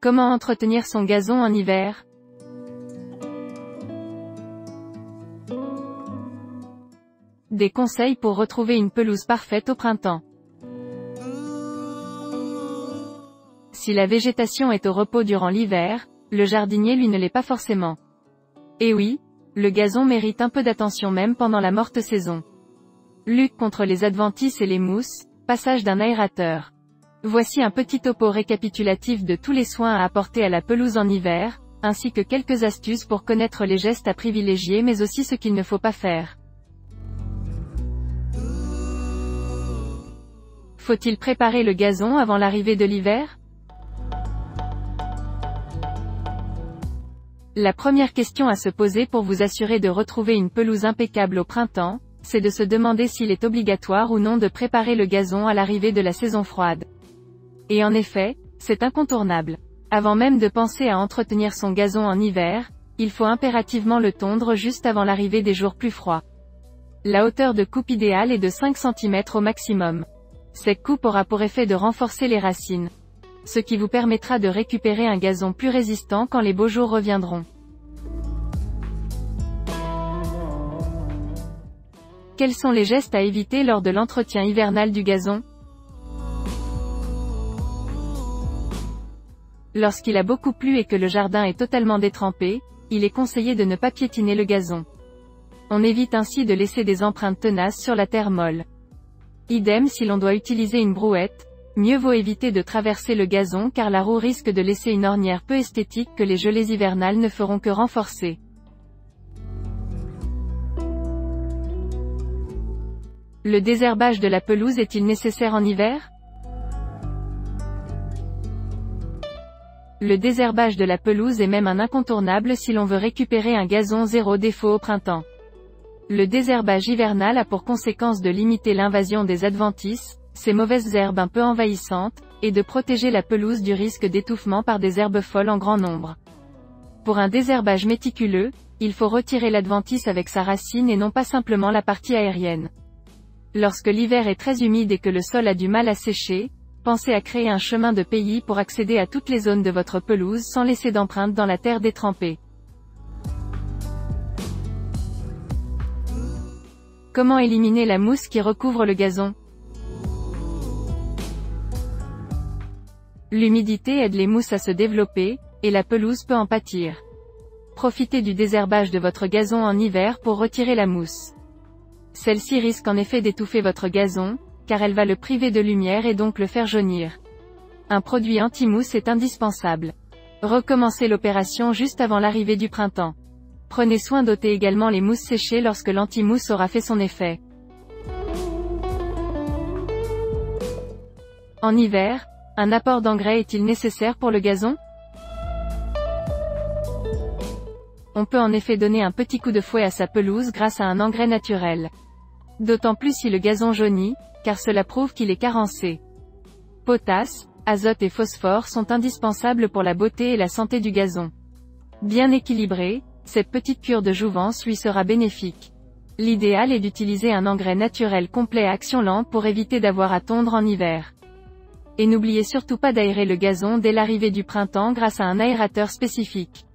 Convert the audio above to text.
Comment entretenir son gazon en hiver? Des conseils pour retrouver une pelouse parfaite au printemps. Si la végétation est au repos durant l'hiver, le jardinier lui ne l'est pas forcément. Et oui, le gazon mérite un peu d'attention même pendant la morte saison. Lutte contre les adventices et les mousses, passage d'un aérateur. Voici un petit topo récapitulatif de tous les soins à apporter à la pelouse en hiver, ainsi que quelques astuces pour connaître les gestes à privilégier mais aussi ce qu'il ne faut pas faire. Faut-il préparer le gazon avant l'arrivée de l'hiver? La première question à se poser pour vous assurer de retrouver une pelouse impeccable au printemps, c'est de se demander s'il est obligatoire ou non de préparer le gazon à l'arrivée de la saison froide. Et en effet, c'est incontournable. Avant même de penser à entretenir son gazon en hiver, il faut impérativement le tondre juste avant l'arrivée des jours plus froids. La hauteur de coupe idéale est de 5 cm au maximum. Cette coupe aura pour effet de renforcer les racines, ce qui vous permettra de récupérer un gazon plus résistant quand les beaux jours reviendront. Quels sont les gestes à éviter lors de l'entretien hivernal du gazon? Lorsqu'il a beaucoup plu et que le jardin est totalement détrempé, il est conseillé de ne pas piétiner le gazon. On évite ainsi de laisser des empreintes tenaces sur la terre molle. Idem si l'on doit utiliser une brouette, mieux vaut éviter de traverser le gazon car la roue risque de laisser une ornière peu esthétique que les gelées hivernales ne feront que renforcer. Le désherbage de la pelouse est-il nécessaire en hiver? Le désherbage de la pelouse est même un incontournable si l'on veut récupérer un gazon zéro défaut au printemps. Le désherbage hivernal a pour conséquence de limiter l'invasion des adventices, ces mauvaises herbes un peu envahissantes, et de protéger la pelouse du risque d'étouffement par des herbes folles en grand nombre. Pour un désherbage méticuleux, il faut retirer l'adventice avec sa racine et non pas simplement la partie aérienne. Lorsque l'hiver est très humide et que le sol a du mal à sécher, pensez à créer un chemin de paillis pour accéder à toutes les zones de votre pelouse sans laisser d'empreintes dans la terre détrempée. Comment éliminer la mousse qui recouvre le gazon? L'humidité aide les mousses à se développer, et la pelouse peut en pâtir. Profitez du désherbage de votre gazon en hiver pour retirer la mousse. Celle-ci risque en effet d'étouffer votre gazon, car elle va le priver de lumière et donc le faire jaunir. Un produit anti-mousse est indispensable. Recommencez l'opération juste avant l'arrivée du printemps. Prenez soin d'ôter également les mousses séchées lorsque l'anti-mousse aura fait son effet. En hiver, un apport d'engrais est-il nécessaire pour le gazon? On peut en effet donner un petit coup de fouet à sa pelouse grâce à un engrais naturel. D'autant plus si le gazon jaunit, car cela prouve qu'il est carencé. Potasse, azote et phosphore sont indispensables pour la beauté et la santé du gazon. Bien équilibrée, cette petite cure de jouvence lui sera bénéfique. L'idéal est d'utiliser un engrais naturel complet à action lente pour éviter d'avoir à tondre en hiver. Et n'oubliez surtout pas d'aérer le gazon dès l'arrivée du printemps grâce à un aérateur spécifique.